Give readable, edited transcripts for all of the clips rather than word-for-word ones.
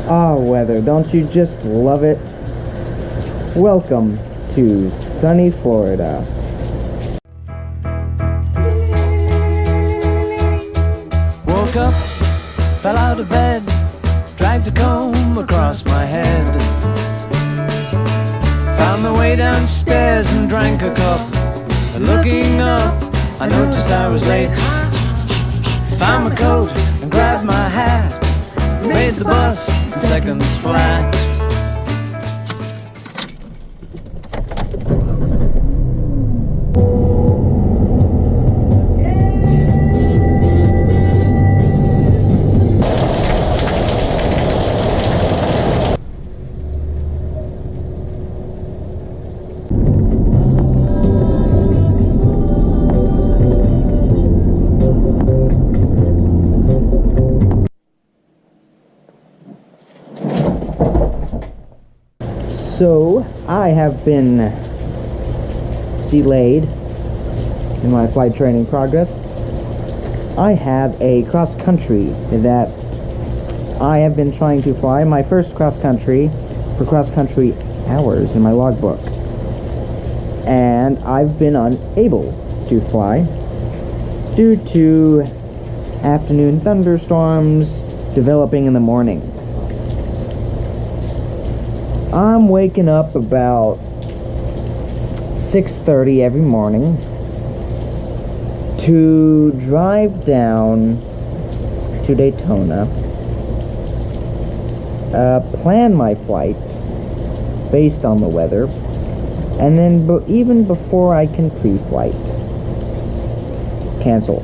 Ah, weather, don't you just love it? Welcome to sunny Florida. Woke up, fell out of bed, dragged a comb across my head. Found my way downstairs and drank a cup. And looking up, I noticed I was late. Found my coat and grabbed my hat. Made the bus in seconds flat. So, I have been delayed in my flight training progress. I have a cross country that I have been trying to fly. My first cross country for cross country hours in my logbook. And I've been unable to fly due to afternoon thunderstorms developing in the morning. I'm waking up about 6:30 every morning to drive down to Daytona, plan my flight based on the weather, and then even before I can pre-flight, cancel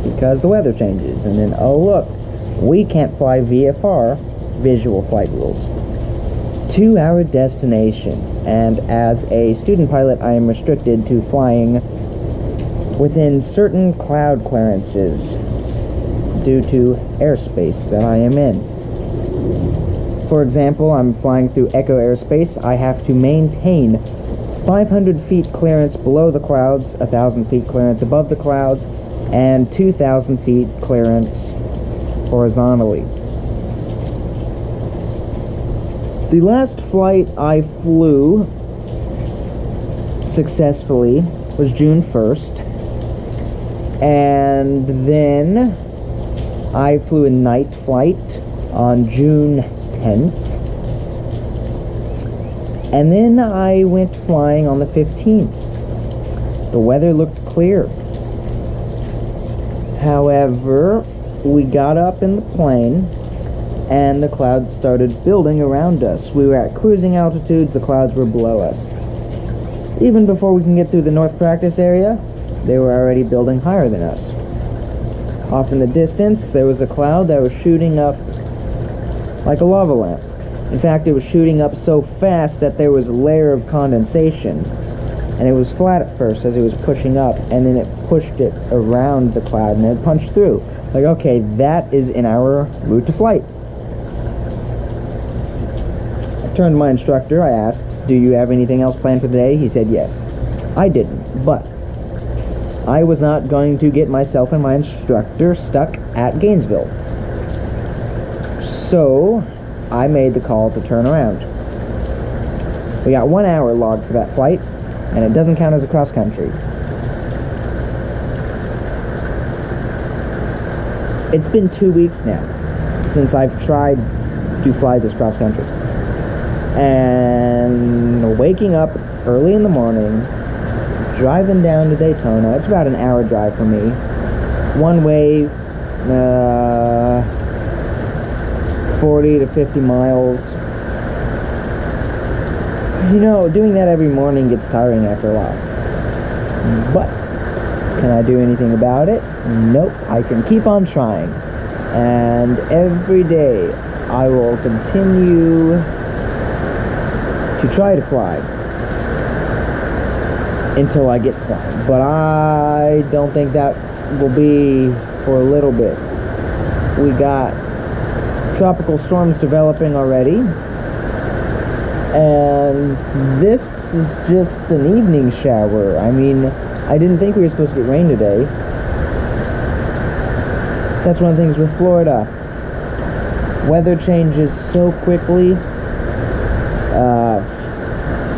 because the weather changes, and then, oh look, we can't fly VFR, visual flight rules, to our destination. And as a student pilot, I am restricted to flying within certain cloud clearances due to airspace that I am in. For example, I'm flying through Echo airspace. I have to maintain 500 feet clearance below the clouds, 1,000 feet clearance above the clouds, and 2,000 feet clearance horizontally. The last flight I flew successfully was June 1st, and then I flew a night flight on June 10th, and then I went flying on the 15th. The weather looked clear. However, we got up in the plane and the clouds started building around us. We were at cruising altitudes, the clouds were below us. Even before we can get through the north practice area, they were already building higher than us. Off in the distance, there was a cloud that was shooting up like a lava lamp. In fact, it was shooting up so fast that there was a layer of condensation, and it was flat at first as it was pushing up, and then it pushed it around the cloud and it punched through. Like, okay, that is in our route to flight. Turned to my instructor. I asked, do you have anything else planned for the day? He said yes. I didn't, but I was not going to get myself and my instructor stuck at Gainesville. So I made the call to turn around. We got 1 hour logged for that flight, and it doesn't count as a cross country. It's been 2 weeks now since I've tried to fly this cross country. And waking up early in the morning, driving down to Daytona, it's about an hour drive for me. One way, 40 to 50 miles. You know, doing that every morning gets tiring after a while. But, can I do anything about it? Nope, I can keep on trying. And every day, I will continue to try to fly until I get flying. But I don't think that will be for a little bit. We got tropical storms developing already, and this is just an evening shower. I mean, I didn't think we were supposed to get rain today. That's one of the things with Florida. weather changes so quickly.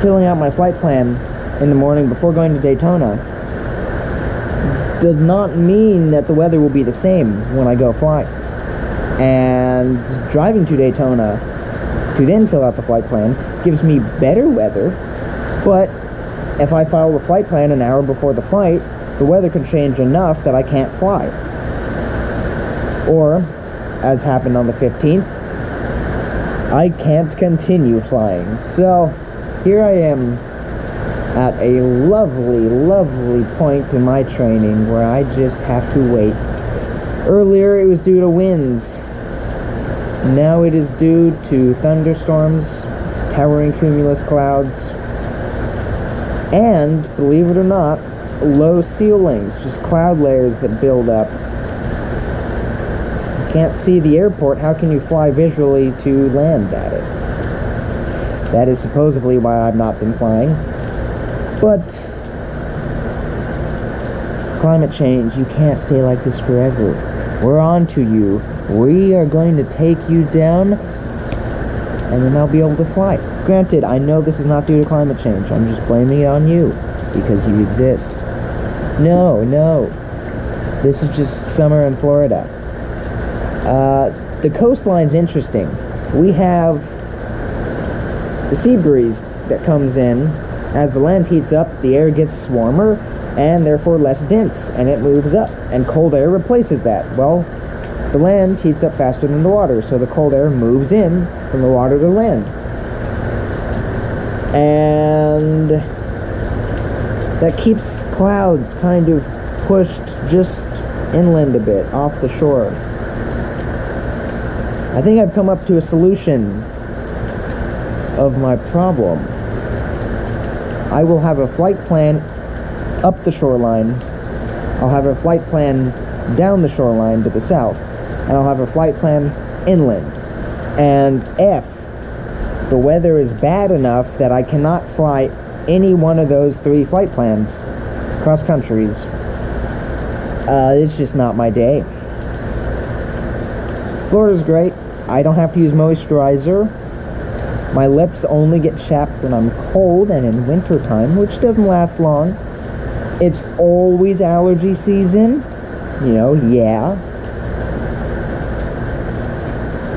Filling out my flight plan in the morning before going to Daytona does not mean that the weather will be the same when I go flying. And driving to Daytona to then fill out the flight plan gives me better weather, but if I follow the flight plan an hour before the flight, the weather could change enough that I can't fly. Or, as happened on the 15th, I can't continue flying. So, here I am at a lovely, lovely point in my training where I just have to wait. Earlier it was due to winds. Now it is due to thunderstorms, towering cumulus clouds, and, believe it or not, low ceilings, just cloud layers that build up. You can't see the airport, how can you fly visually to land at it? That is supposedly why I've not been flying. But climate change, you can't stay like this forever. We're on to you. We are going to take you down, and then I'll be able to fly. Granted, I know this is not due to climate change. I'm just blaming it on you, because you exist. No. This is just summer in Florida. The coastline's interesting. We have the sea breeze that comes in. As the land heats up, the air gets warmer, and therefore less dense, and it moves up, and cold air replaces that. Well, the land heats up faster than the water, so the cold air moves in from the water to the land. And that keeps clouds kind of pushed just inland a bit, off the shore. I think I've come up to a solution of my problem. I will have a flight plan up the shoreline. I'll have a flight plan down the shoreline to the south. And I'll have a flight plan inland. And if the weather is bad enough that I cannot fly any one of those three flight plans cross countries, it's just not my day. Florida's great. I don't have to use moisturizer. My lips only get chapped when I'm cold and in winter time, which doesn't last long. It's always allergy season. Yeah.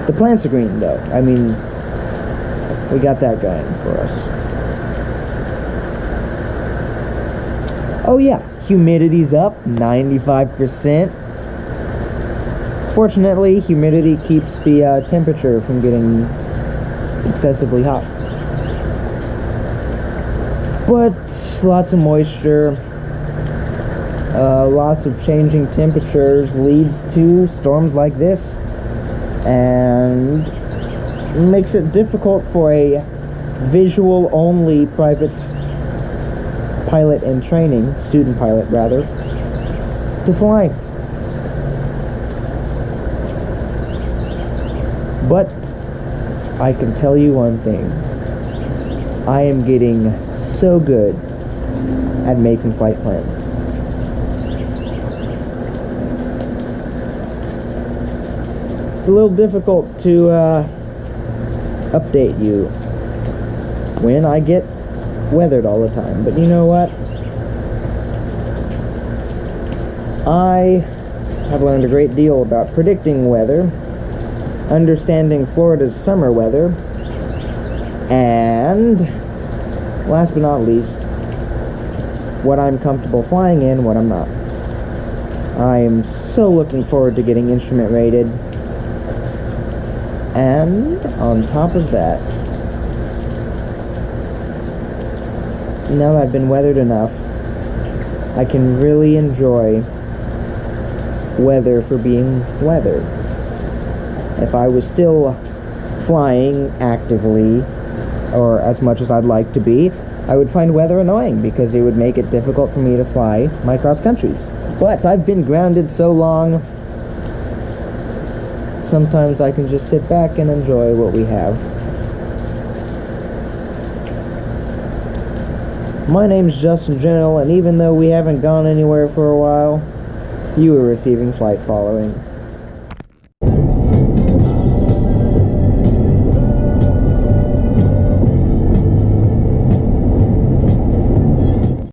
The plants are green, though. I mean, we got that going for us. Oh, yeah. Humidity's up, 95%. Fortunately, humidity keeps the temperature from getting excessively hot. But lots of moisture, lots of changing temperatures leads to storms like this, and makes it difficult for a visual-only private pilot in training, student pilot rather, to fly. But I can tell you one thing. I am getting so good at making flight plans. It's a little difficult to update you when I get weathered all the time, but you know what? I have learned a great deal about predicting weather, understanding Florida's summer weather, and last but not least, what I'm comfortable flying in, what I'm not. I am so looking forward to getting instrument rated, and on top of that, now that I've been weathered enough, I can really enjoy weather for being weather. If I was still flying actively, or as much as I'd like to be, I would find weather annoying because it would make it difficult for me to fly my cross countries. But I've been grounded so long, sometimes I can just sit back and enjoy what we have. My name's Justin General, and even though we haven't gone anywhere for a while, you are receiving flight following.